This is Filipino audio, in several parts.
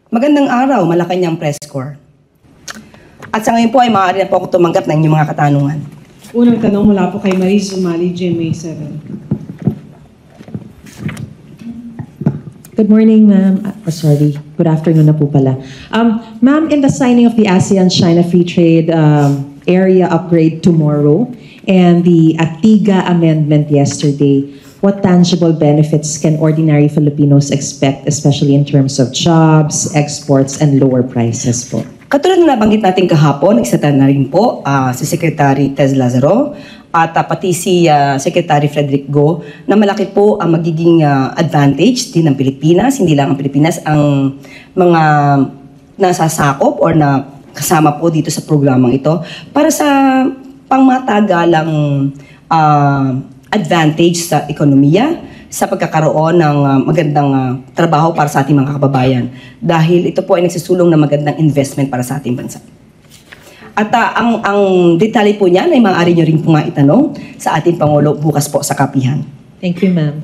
Magandang araw, Malacanang Press Corps. At sa ngayon po ay maaari na po ako tumanggap ng inyong mga katanungan. Unang tanong mula po kay Maris Umali, GMA 7. Good morning, ma'am. Sorry, good afternoon na po pala. Ma'am, in the signing of the ASEAN-China Free Trade Area Upgrade tomorrow and the ATIGA amendment yesterday, what tangible benefits can ordinary Filipinos expect, especially in terms of jobs, exports, and lower prices po? Katulad na nabanggit natin kahapon, nagsata na rin po si Secretary Tez Lazaro at pati si Secretary Frederick Go na malaki po ang magiging advantage din ng Pilipinas. Hindi lang ang Pilipinas ang mga nasasakop or na kasama po dito sa programang ito para sa pangmatagalang advantage sa ekonomiya, sa pagkakaroon ng magandang trabaho para sa ating mga kababayan. Dahil ito po ay nagsisulong na magandang investment para sa ating bansa. At ang detalye po niyan ay maaari nyo rin po nga itanong sa ating Pangulo bukas po sa kapihan. Thank you, ma'am.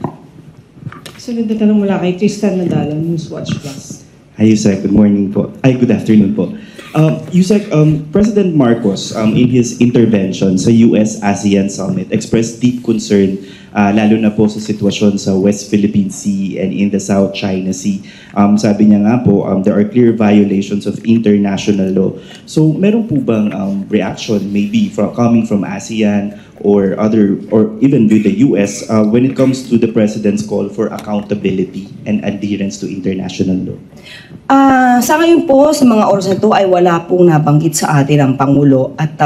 Sunod na tanong mula kay Tristan Nadalo, Newswatch Plus. Hi, Yusek. Good morning po. Ay, good afternoon po. Yusek, President Marcos, in his intervention sa US-ASEAN Summit, expressed deep concern lalo na po sa sitwasyon sa West Philippine Sea and in the South China Sea. Sabi niya nga po, there are clear violations of international law. So, meron po bang reaction maybe coming from ASEAN or even with the US when it comes to the President's call for accountability and adherence to international law? Sa ngayon po, sa mga oras na ito ay wala pong nabanggit sa atin ang Pangulo at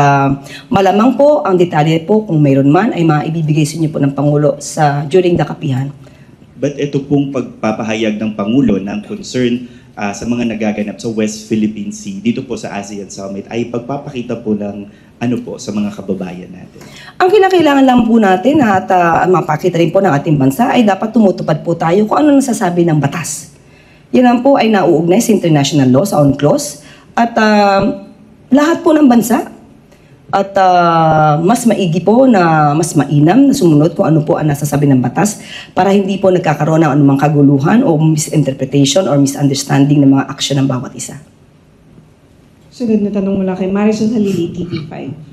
malamang po ang detalye po kung mayroon man ay maibibigay sa inyo po ng Pangulo during the kapihan. But ito pong pagpapahayag ng Pangulo ng concern sa mga nagaganap sa West Philippine Sea dito po sa ASEAN Summit ay pagpapakita po ng sa mga kababayan natin. Ang kinakailangan lang po natin at mapakita rin po ng ating bansa ay dapat tumutupad po tayo kung ano nasasabi ng batas. Yan lang po ay nauugnay sa international law, sa UNCLOS, at lahat po ng bansa at mas maigi po na mas mainam na sumunod kung ano po ang nasasabi ng batas para hindi po nagkakaroon ng anumang kaguluhan o misinterpretation or misunderstanding ng mga aksyon ng bawat isa. Sunod na tanong mula kay Marison Halili, TV5.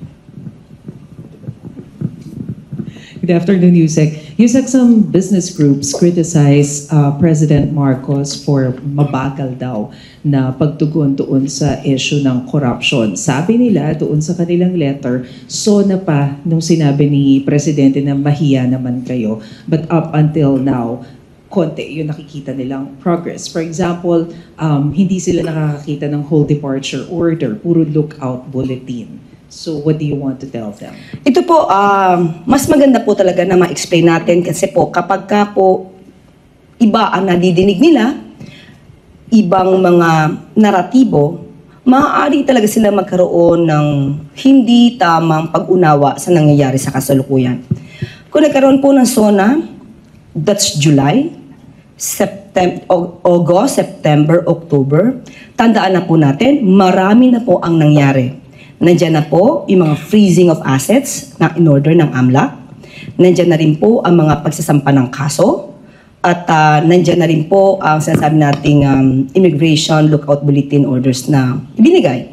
Good afternoon, Yusek. Yusek, some business groups criticize President Marcos for mabagal daw na pagtugon doon sa issue ng corruption. Sabi nila doon sa kanilang letter, so na pa nung sinabi ni Presidente na mahiya naman kayo. But up until now, konti yung nakikita nilang progress. For example, hindi sila nakakakita ng whole departure order, puro lookout bulletin. So what do you want to tell them? Ito po, mas maganda po talaga na ma-explain natin kasi po kapag ka po iba ang nadidinig nila, ibang mga naratibo, maaari talaga sila magkaroon ng hindi tamang pag-unawa sa nangyayari sa kasalukuyan. Kung nagkaroon po ng SONA, that's July, August, September, October, tandaan na po natin, marami na po ang nangyari. Nandiyan na po yung mga freezing of assets na in order ng AMLAC. Nandiyan na rin po ang mga pagsasampa ng kaso. At nandiyan na rin po ang sinasabi nating immigration lookout bulletin orders na ibinigay.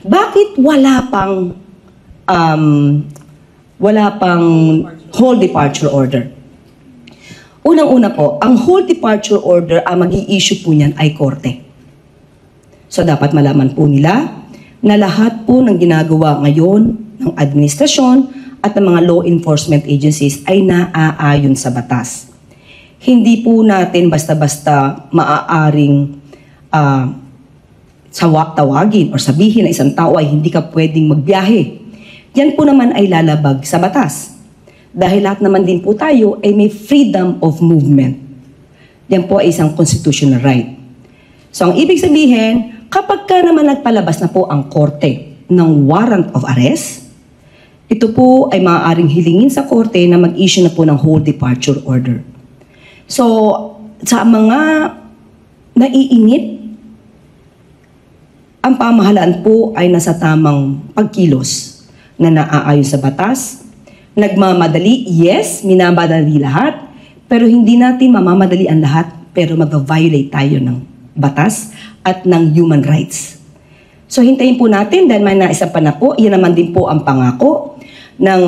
Bakit wala pang whole departure order? Unang-una po, ang whole departure order, ang mag-i-issue po niyan ay korte. So dapat malaman po nila na lahat po ng ginagawa ngayon ng administrasyon at ng mga law enforcement agencies ay naaayon sa batas. Hindi po natin basta-basta maaaring tawagin o sabihin na isang tao ay hindi ka pwedeng magbiyahe. Yan po naman ay lalabag sa batas. Dahil lahat naman din po tayo ay may freedom of movement. Yan po ay isang constitutional right. So ang ibig sabihin, kapag ka naman nagpalabas na po ang korte ng warrant of arrest, ito po ay maaaring hilingin sa korte na mag-issue na po ng whole departure order. So, sa mga naiinit, ang pamahalaan po ay nasa tamang pagkilos na naaayon sa batas. Nagmamadali, yes, minamadali lahat, pero hindi natin mamamadali ang lahat, pero mag-violate tayo ng batas at ng human rights. So hintayin po natin dahil may naisa pa na po, yan naman din po ang pangako ng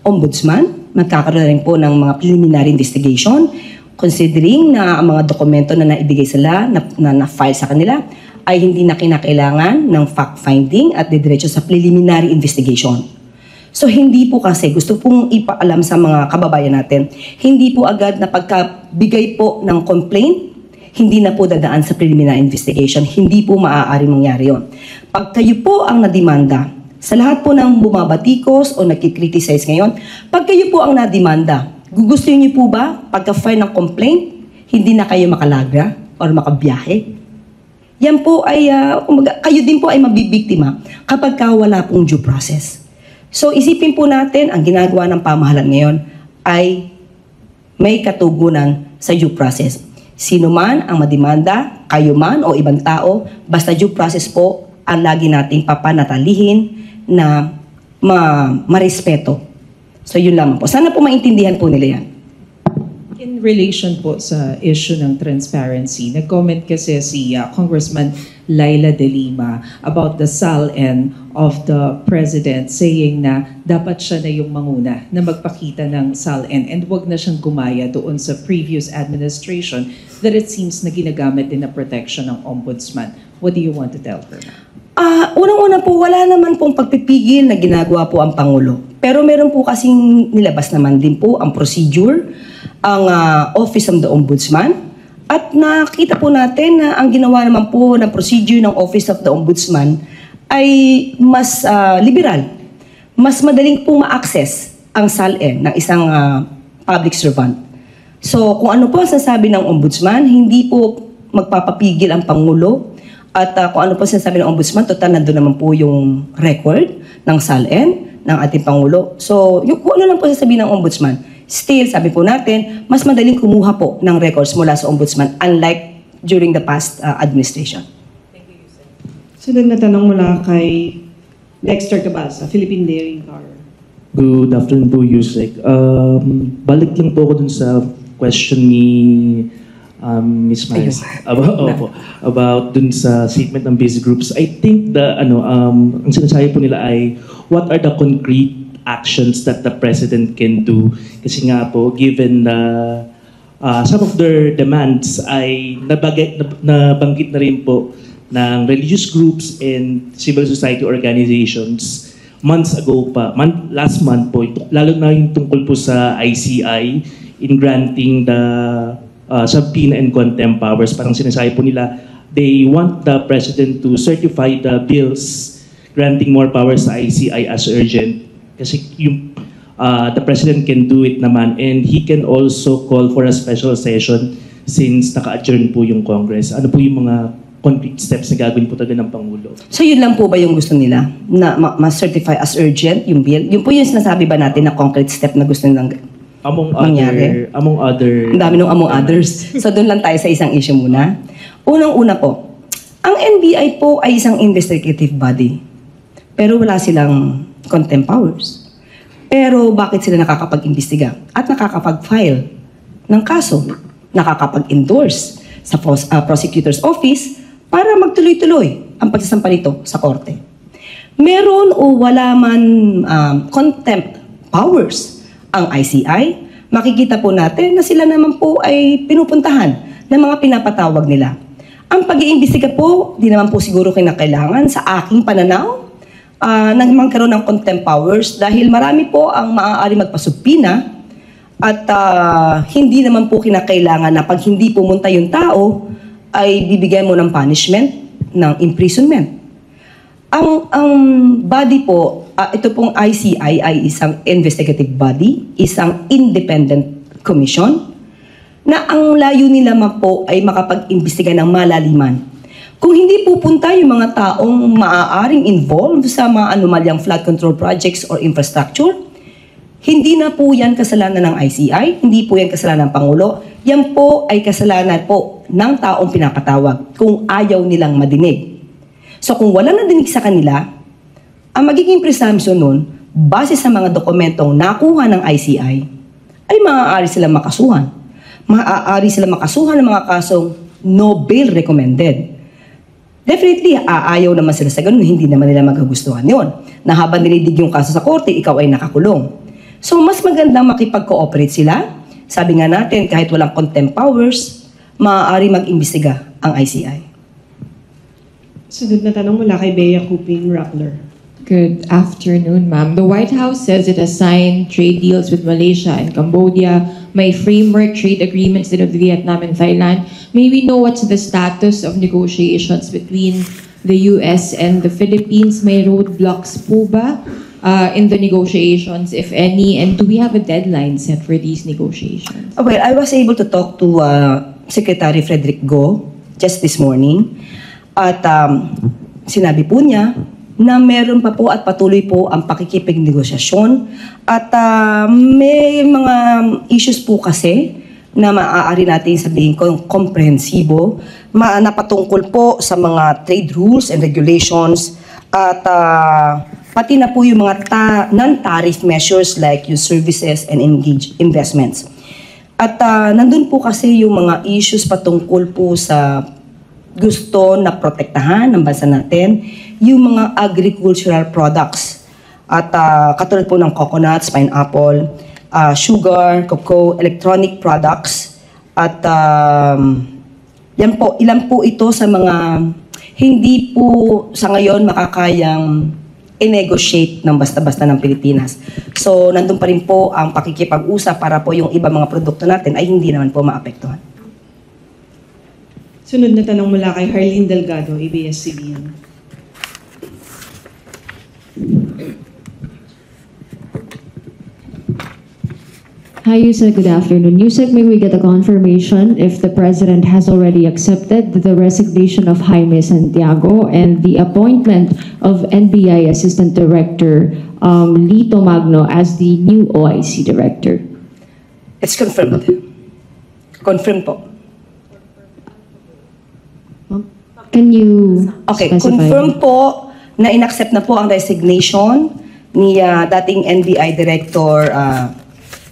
ombudsman. Magkakaroon rin po ng mga preliminary investigation considering na ang mga dokumento na naibigay sila, na-file sa kanila, ay hindi na kinakailangan ng fact-finding at didiretso sa preliminary investigation. So hindi po kasi, gusto pong ipaalam sa mga kababayan natin, hindi po agad na pagkabigay po ng complaint, hindi na po dadaan sa preliminary investigation. Hindi po maaari mangyari yon. Pag kayo po ang nadimanda, sa lahat po ng bumabatikos o nagkikriticize ngayon, pag kayo po ang nadimanda, gugustuhin niyo po ba pagka-file ng complaint, hindi na kayo makalaga or makabiyahe? Yan po ay, kayo din po ay mabibiktima kapag wala pong due process. So isipin po natin, ang ginagawa ng pamahalaan ngayon ay may katugunan sa due process. Sino man ang madimanda, kayo man o ibang tao, basta due process po ang lagi nating papanatalihin na marespeto. So yun lamang po. Sana po maintindihan po nila yan. In relation po sa issue ng transparency, nag-comment kasi si Congressman Laila De Lima about the SALN of the President saying na dapat siya na yung manguna na magpakita ng SALN and wag na siyang gumaya doon sa previous administration that it seems na ginagamit din na protection ng ombudsman. What do you want to tell her? Unang-una po, wala naman pong pagpipigil na ginagawa po ang Pangulo. Pero meron po kasing nilabas naman din po ang procedure, ang Office of the Ombudsman. At nakita po natin na ang ginawa naman po ng procedure ng Office of the Ombudsman ay mas liberal. Mas madaling po ma-access ang SALN ng isang public servant. So kung ano po ang sasabi ng Ombudsman, hindi po magpapapigil ang Pangulo. At kung ano po sinasabi ng Ombudsman, total nandun naman po yung record ng SALN ng ating Pangulo. So kung ano lang po sasabihin ng Ombudsman, still, sabi po natin, mas madaling kumuha po ng records mula sa Ombudsman unlike during the past administration. Sunod na tanong mula kay Dexter Cabasa, Philippine Dairy Car. Good afternoon po, Yusek. Balik lang po ako dun sa question ni Ms. Myers about dun sa statement ng busy groups. I think ang sinasabi po nila ay what are the concrete actions that the President can do? Kasi nga po, given na some of their demands ay nabanggit na rin po ng religious groups and civil society organizations months ago pa, last month po, lalo na yung tungkol po sa ICI in granting the subpoena and contempt powers. Parang sinasabi po nila, they want the President to certify the bills granting more powers sa ICI as urgent. Kasi yung, the President can do it naman and he can also call for a special session since naka-adjourn po yung Congress. Ano po yung mga concrete steps na gagawin po talaga ng Pangulo? So yun lang po ba yung gusto nila? Na ma-certify as urgent yung bill? Yun po yung sinasabi ba natin na concrete step na gusto nilang mangyari? Among other... Ang dami nung among others. So doon lang tayo sa isang issue muna. Unang-una po, ang NBI po ay isang investigative body. Pero wala silang contempt powers. Pero bakit sila nakakapag-imbestiga at nakakapag-file ng kaso, nakakapag-endorse sa prosecutor's office para magtuloy-tuloy ang pagsasampa nito sa korte? Meron o wala man contempt powers ang ICI, makikita po natin na sila naman po ay pinupuntahan ng mga pinapatawag nila. Ang pag-iimbestiga po, di naman po siguro kinakailangan sa aking pananaw nang magkaroon ng contempt powers dahil marami po ang maaari magpasubpina at hindi naman po kinakailangan na pag hindi pumunta yung tao ay bibigyan mo ng punishment, ng imprisonment. Ang body po, ito pong ICI ay isang investigative body, isang independent commission na ang layo nila po ay makapag-imbestiga ng malaliman. Kung hindi pupunta yung mga taong maaaring involved sa mga anomalyang flood control projects or infrastructure, hindi na po yan kasalanan ng ICI, hindi po yan kasalanan ng Pangulo, yan po ay kasalanan po ng taong pinapatawag kung ayaw nilang madinig. So kung walang nadinig sa kanila, ang magiging presumption nun, base sa mga dokumentong nakuha ng ICI, ay maaari silang makasuhan. Maaari silang makasuhan ng mga kasong no bail recommended. Definitely, aayaw naman sila sa ganun, hindi naman nila magagustuhan yon. Na habang nilidig yung kaso sa korte, ikaw ay nakakulong. So, mas magandang makipag-cooperate sila. Sabi nga natin, kahit walang contempt powers, maaari mag-imbestiga ang ICI. Sunod na tanong mula kay Bea Cuping Rockler. Good afternoon, ma'am. The White House says it has signed trade deals with Malaysia and Cambodia, may framework trade agreements with Vietnam and Thailand. May we know what's the status of negotiations between the US and the Philippines? May roadblocks po ba in the negotiations, if any? And do we have a deadline set for these negotiations? Well, I was able to talk to Secretary Frederick Go just this morning. At sinabi po niya na meron pa po at patuloy po ang pakikipignegosasyon. At may mga issues po kasi na maaari natin sabihin ko komprehensibo, napatungkol po sa mga trade rules and regulations at pati na po yung mga non-tariff measures like yung services and engage investments. At nandun po kasi yung mga issues patungkol po sa gusto na protektahan ng bansa natin, yung mga agricultural products. At katulad po ng coconuts, pineapple, sugar, cocoa, electronic products. At yan po, ilan po ito sa mga hindi po sa ngayon makakayang i-negotiate ng basta-basta ng Pilipinas. So, nandun pa rin po ang pakikipag-usap para po yung iba mga produkto natin ay hindi naman po maapektuhan. Sunod na tanong mula kay Harleen Delgado, ABS-CBN. Hi, Yusek. Good afternoon. Yusek, may we get a confirmation if the President has already accepted the resignation of Jaime Santiago and the appointment of NBI Assistant Director Lito Magno as the new OIC Director? It's confirmed. Confirmed po. Can you Okay, specify? confirm po na inaccept na po ang resignation ni dating NBI Director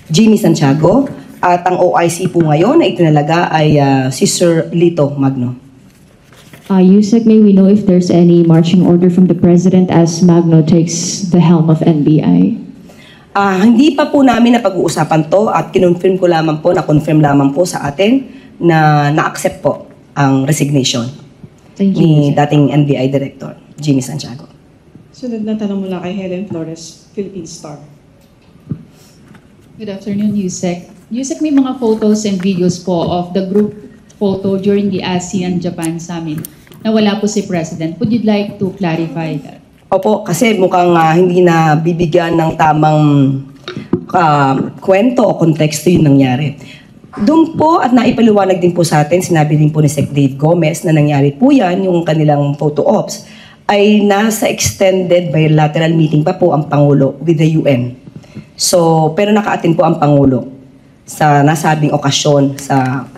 Jimmy Santiago at ang OIC po ngayon na itinalaga ay si Sir Lito Magno. Yusek, may we know if there's any marching order from the President as Magno takes the helm of NBI? Hindi pa po namin napag-uusapan to at kinonfirm ko lamang po, na-confirm lamang po sa atin na na-accept po ang resignation Thank you, ni Yusek. dating NBI Director Jimmy Santiago. Sunod na tanong mula kay Helen Flores, Philippine Star. Good afternoon, Yusek. Yusek, may mga photos and videos po of the group photo during the ASEAN-Japan Summit na wala po si President. Would you like to clarify that? Opo, kasi mukhang hindi na bibigyan ng tamang kwento o konteksto yung nangyari. Doon po at naipaliwanag din po sa atin, sinabi din po ni Sec. Dave Gomez na nangyari po yan, yung kanilang photo ops, ay nasa extended bilateral meeting pa po ang Pangulo with the UN. So, pero naka-attend po ang Pangulo sa nasabing okasyon sa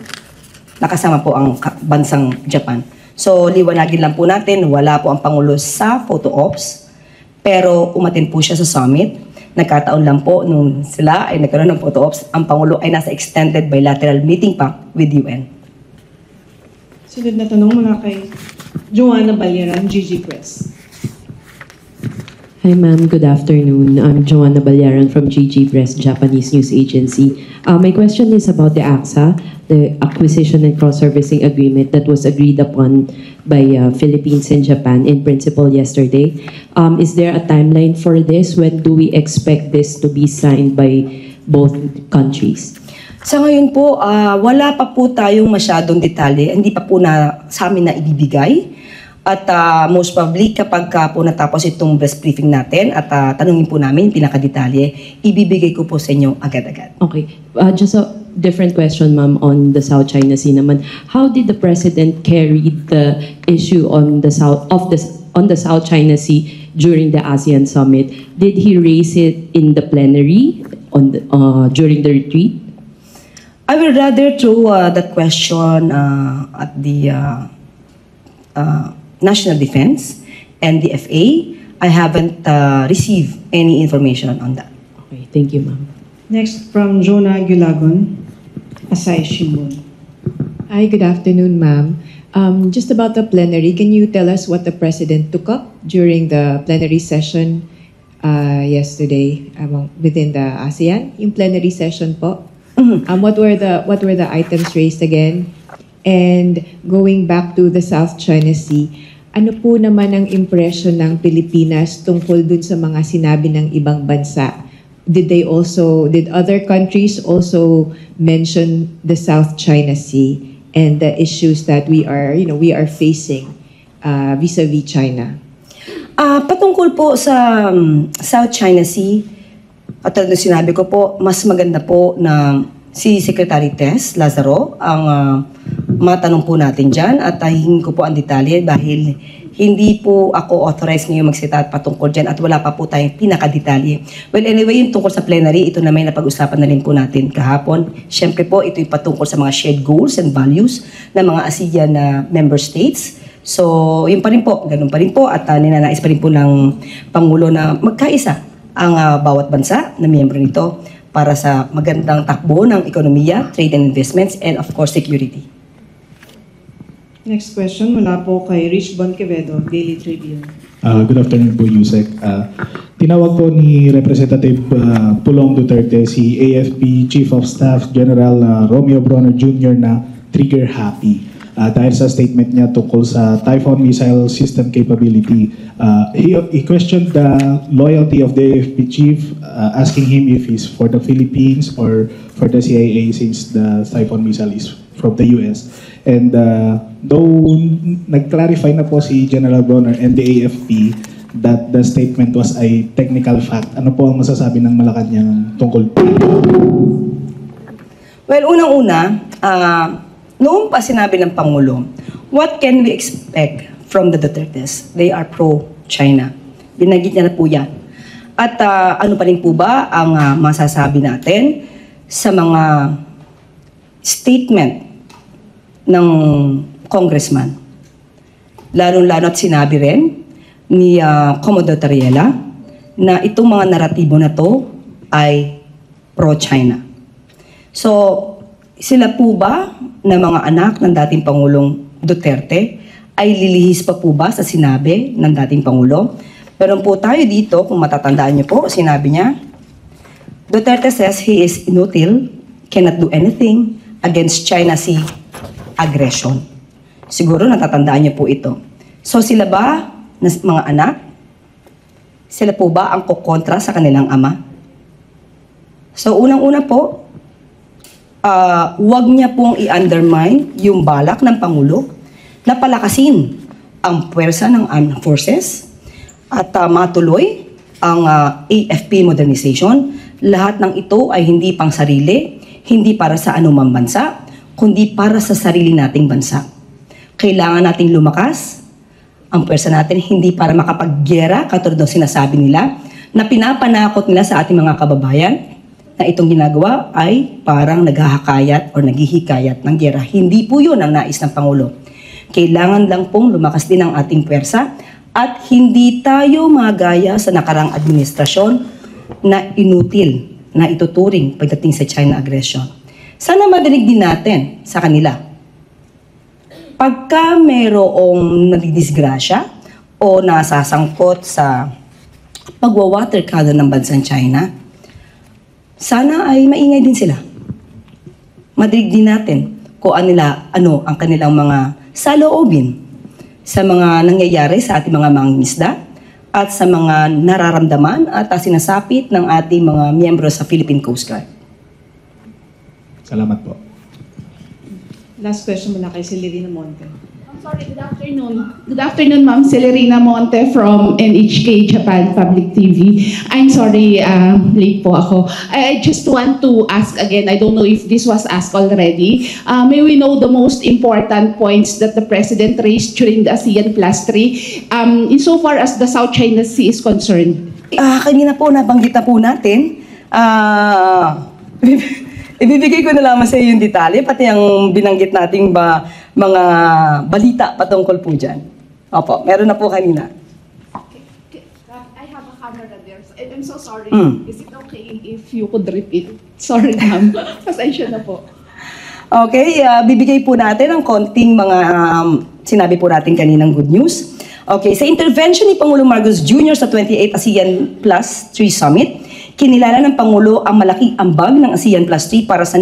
nakasama po ang bansang Japan. So, liwanagin lang po natin, wala po ang Pangulo sa photo ops, pero umattend po siya sa summit. Nagkataon lang po nung sila ay nagkaroon ng photo ops, ang Pangulo ay nasa extended bilateral meeting pa with UN. Sunod na tanong mula kay Joanna Balyeran, GG Press. Hi ma'am, good afternoon. I'm Joanna Balyaran from GG Press, Japanese News Agency. My question is about the AXA, the Acquisition and Cross-Servicing Agreement that was agreed upon by Philippines and Japan in principle yesterday. Is there a timeline for this? When do we expect this to be signed by both countries? Sa ngayon po, wala pa po tayong masyadong detalye, hindi pa po sa amin na ibibigay. At most probably, kapag po natapos itong press briefing natin at tanungin po namin pinakadetalye, ibibigay ko po sa inyo agad-agad. Okay. Just a different question, ma'am, on the South China Sea naman. How did the President carry the issue on the South China Sea during the ASEAN Summit? Did he raise it in the plenary during the retreat? I will rather throw that question at the National Defense and the FA. I haven't received any information on that. Okay, thank you, ma'am. Next from Jonah Gulagon, Asahi Shimbun. Hi, good afternoon, ma'am. Just about the plenary, can you tell us what the President took up during the plenary session yesterday within the ASEAN? Yung plenary session po. What were the items raised again? And going back to the South China Sea, ano po naman ang impression ng Pilipinas tungkol dun sa mga sinabi ng ibang bansa? Did other countries also mention the South China Sea and the issues that we are facing vis-a-vis China? Patungkol po sa South China Sea, at sinabi ko po, mas maganda po na si Secretary Tess Lazaro ang matanong po natin dyan at hingin ko po ang detalye dahil hindi po ako authorized ngayon magsita patungkol dyan at wala pa po tayong pinakadetalye. Well, anyway, yung tungkol sa plenary, ito na may napag-usapan na rin po natin kahapon. Siyempre po, ito yung patungkol sa mga shared goals and values ng mga ASEAN na member states. So, yun pa rin po, ganun pa rin po at ninanais pa rin po ng Pangulo na magkaisa ang bawat bansa na miyembro nito para sa magandang takbo ng ekonomiya, trade and investments, and of course, security. Next question mula po kay Rich Bonquevedo, Daily Tribune. Good afternoon po, Yusek. Tinawag po ni Representative Pulong Duterte si AFP Chief of Staff General Romeo Bronner Jr. na trigger happy dahil sa statement niya tungkol sa Typhoon missile system capability. He questioned the loyalty of the AFP chief, asking him if he's for the Philippines or for the CIA since the Typhoon missile is from the US. And though nag-clarify na po si General Bronner and the AFP that the statement was a technical fact, ano po ang masasabi ng Malacanang tungkol po? Well, unang-una, noong pa sinabi ng Pangulo, what can we expect from the Dutertes? They are pro-China. Binanggit niya na po yan. At ano pa rin po ba ang masasabi natin sa mga statement ng congressman? Lalo-lalo at sinabi rin ni Commodore Tariela na itong mga naratibo na to ay pro-China. So, sila po ba na mga anak ng dating Pangulong Duterte ay lilihis pa po ba sa sinabi ng dating Pangulo? Meron po tayo dito, kung matatandaan niyo po, sinabi niya, Duterte says he is inutil, cannot do anything against China Sea aggression. Siguro natatandaan niyo po ito. So sila ba, mga anak, sila po ba ang kukontra sa kanilang ama? So unang-una po, wag niya pong i-undermine yung balak ng Pangulo na palakasin ang puwersa ng armed forces at matuloy ang AFP modernization. Lahat ng ito ay hindi pang sarili, hindi para sa anumang bansa, kundi para sa sarili nating bansa. Kailangan nating lumakas ang puwersa natin hindi para makapaggera, katulad ng sinasabi nila, na pinapanakot nila sa ating mga kababayan, na itong ginagawa ay parang naghahakayat o naghihikayat ng giyera. Hindi po yun ang nais ng Pangulo. Kailangan lang pong lumakas din ang ating pwersa at hindi tayo magaya sa nakarang administrasyon na inutil, na ituturing pagdating sa China aggression. Sana madinig din natin sa kanila. Pagka mayroong nadidisgrasya o nasasangkot sa pagwa-water cannon ng bansang China, sana ay maingay din sila. Madinig din natin kung ano ang kanilang mga saloobin sa mga nangyayari sa ating mga mangingisda at sa mga nararamdaman at sinasapit ng ating mga miyembro sa Philippine Coast Guard. Salamat po. Last question muna kay Celerina Monte. Sorry, good afternoon. Good afternoon, Ma'am. Celerina Monte from NHK Japan Public TV. I'm sorry, late po ako. I just want to ask again, I don't know if this was asked already. May we know the most important points that the President raised during the ASEAN Plus 3 insofar as the South China Sea is concerned? Kanina po, nabanggit na po natin. Ibibigay ko na lamang sa iyo yung detalye, pati ang binanggit nating mga balita patungkol po dyan. Opo, meron na po kanina. Okay. I have a camera there. I'm so sorry. Is it okay if you could repeat? Sorry, ma'am. Pasensya na po. Okay, bibigay po natin ang konting mga sinabi po natin kaninang good news. Okay, sa intervention ni Pangulong Marcos Jr. sa 28th ASEAN Plus 3 Summit, kinilala ng Pangulo ang malaking ambag ng ASEAN Plus 3 para sa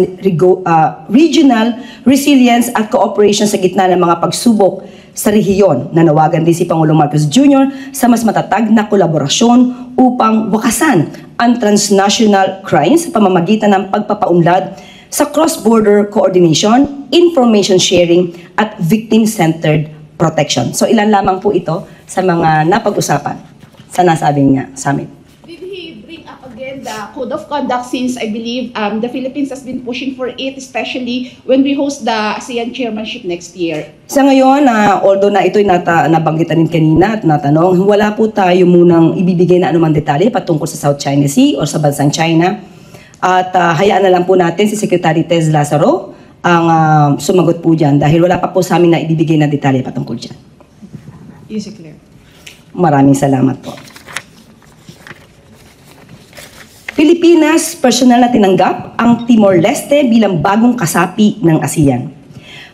regional resilience at cooperation sa gitna ng mga pagsubok sa rehiyon. Nanawagan din si Pangulong Marcos Jr. sa mas matatag na kolaborasyon upang wakasan ang transnational crimes sa pamamagitan ng pagpapaunlad sa cross-border coordination, information sharing, at victim-centered protection. So ilan lamang po ito sa mga napag-usapan sa nasabing summit. Did he bring up again the code of conduct since I believe the Philippines has been pushing for it, especially when we host the ASEAN chairmanship next year? Sa ngayon, although na ito'y nabanggitan din kanina at natanong, wala po tayo munang ibibigay na anumang detalye patungkol sa South China Sea o sa bansang China. At hayaan na lang po natin si Secretary Tez Lazaro ang sumagot po dyan dahil wala pa po sa amin na ibibigay na detalye patungkol dyan. Claire. Maraming salamat po. Pilipinas, personal na tinanggap ang Timor-Leste bilang bagong kasapi ng ASEAN.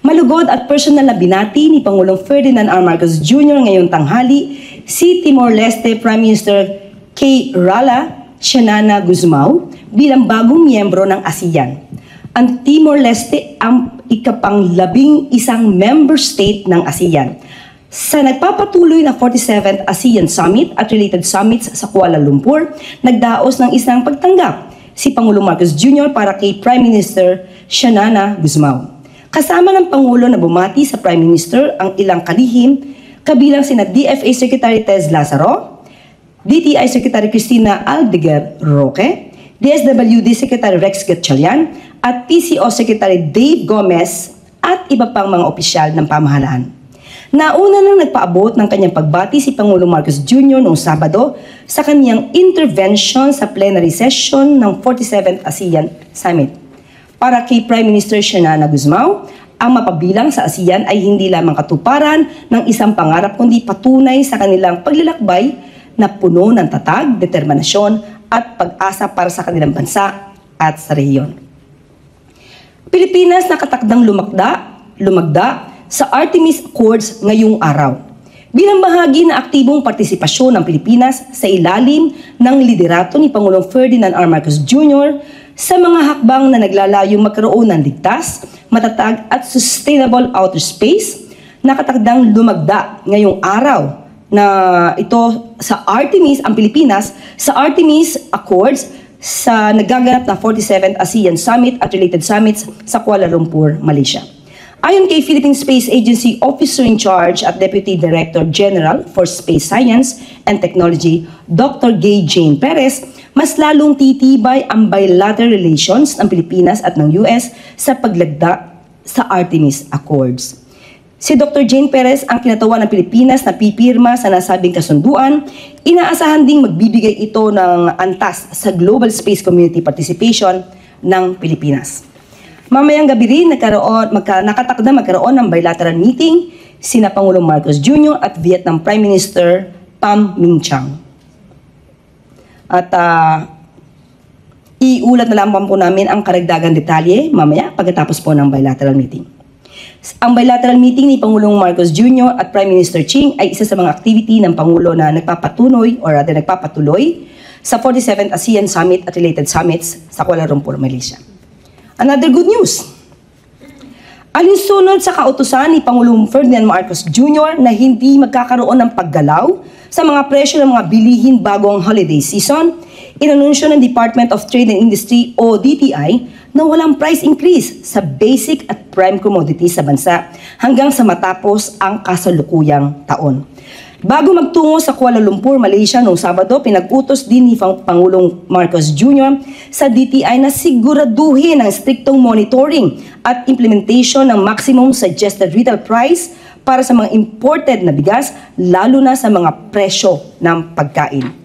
Malugod at personal na binati ni Pangulong Ferdinand R. Marcos Jr. ngayong tanghali si Timor-Leste Prime Minister K. Rala Sianana Guzmao bilang bagong miyembro ng ASEAN. Ang Timor-Leste ang ikapang-11 member state ng ASEAN. Sa nagpapatuloy na 47th ASEAN Summit at related summits sa Kuala Lumpur, nagdaos ng isang pagtanggap si Pangulong Marcos Jr. para kay Prime Minister Sianana Guzmao. Kasama ng Pangulo na bumati sa Prime Minister ang ilang kalihim, kabilang sina DFA Secretary Tez Lazaro, DTI Secretary Cristina Aldeguer Roque, DSWD Secretary Rex Gatchalian, at PCO Secretary Dave Gomez at iba pang mga opisyal ng pamahalaan. Nauna nang nagpaabot ng kanyang pagbati si Pangulong Marcos Jr. noong Sabado sa kanyang intervention sa plenary session ng 47th ASEAN Summit. Para kay Prime Minister Sianana Guzmao, ang mapabilang sa ASEAN ay hindi lamang katuparan ng isang pangarap kundi patunay sa kanilang paglalakbay na puno ng tatag, determinasyon at pag-asa para sa kanilang bansa at sa rehiyon. Pilipinas nakatakdang lumagda sa Artemis Accords ngayong araw. Bilang bahagi ng aktibong partisipasyon ng Pilipinas sa ilalim ng liderato ni Pangulong Ferdinand R. Marcos Jr. sa mga hakbang na naglalayong magkaroon ng ligtas, matatag at sustainable outer space, nakatakdang lumagda ngayong araw na ito sa Artemis, ang Pilipinas, sa Artemis Accords sa nagaganap na 47th ASEAN Summit at related summits sa Kuala Lumpur, Malaysia. Ayon kay Philippine Space Agency Officer in Charge at Deputy Director General for Space Science and Technology, Dr. Gay Jane Perez, mas lalong titibay ang bilateral relations ng Pilipinas at ng US sa paglagda sa Artemis Accords. Si Dr. Jane Perez ang kinatawan ng Pilipinas na pipirma sa nasabing kasunduan. Inaasahan ding magbibigay ito ng antas sa global space community participation ng Pilipinas. Mamayang gabi rin nakatakda magkaroon ng bilateral meeting sina Pangulong Marcos Jr. at Vietnam Prime Minister Pham Minh Chanh. At iulat na lamang po namin ang karagdagang detalye mamaya pagkatapos po ng bilateral meeting. Ang bilateral meeting ni Pangulong Marcos Jr. at Prime Minister Ching ay isa sa mga activity ng Pangulo na nagpapatuloy sa 47th ASEAN Summit at related summits sa Kuala Lumpur, Malaysia. Another good news. Alinsunod sa kautusan ni Pangulong Ferdinand Marcos Jr. na hindi magkakaroon ng paggalaw sa mga presyo ng mga bilihin bago ang holiday season, inanunsyo ng Department of Trade and Industry o DTI na walang price increase sa basic at prime commodities sa bansa hanggang sa matapos ang kasalukuyang taon. Bago magtungo sa Kuala Lumpur, Malaysia noong Sabado, pinag-utos din ni Pangulong Marcos Jr. sa DTI na siguraduhin ang striktong monitoring at implementation ng maximum suggested retail price para sa mga imported na bigas, lalo na sa mga presyo ng pagkain.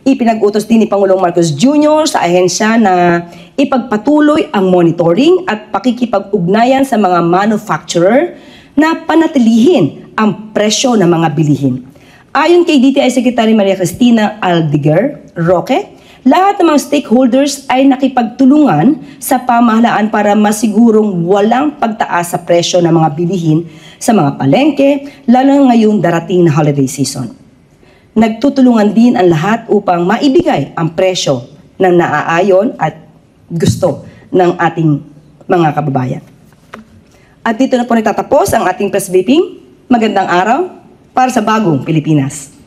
Ipinag-utos din ni Pangulong Marcos Jr. sa ahensya na ipagpatuloy ang monitoring at pakikipag-ugnayan sa mga manufacturer na panatilihin ang presyo ng mga bilihin. Ayon kay DTI Secretary Maria Cristina Aldeguer Roque, Lahat ng mga stakeholders ay nakipagtulungan sa pamahalaan para masigurong walang pagtaas sa presyo ng mga bilihin sa mga palengke, lalo ngayong darating na holiday season. Nagtutulungan din ang lahat upang maibigay ang presyo ng naaayon at gusto ng ating mga kababayan. At dito na po nagtatapos ang ating press briefing. Magandang araw para sa bagong Pilipinas.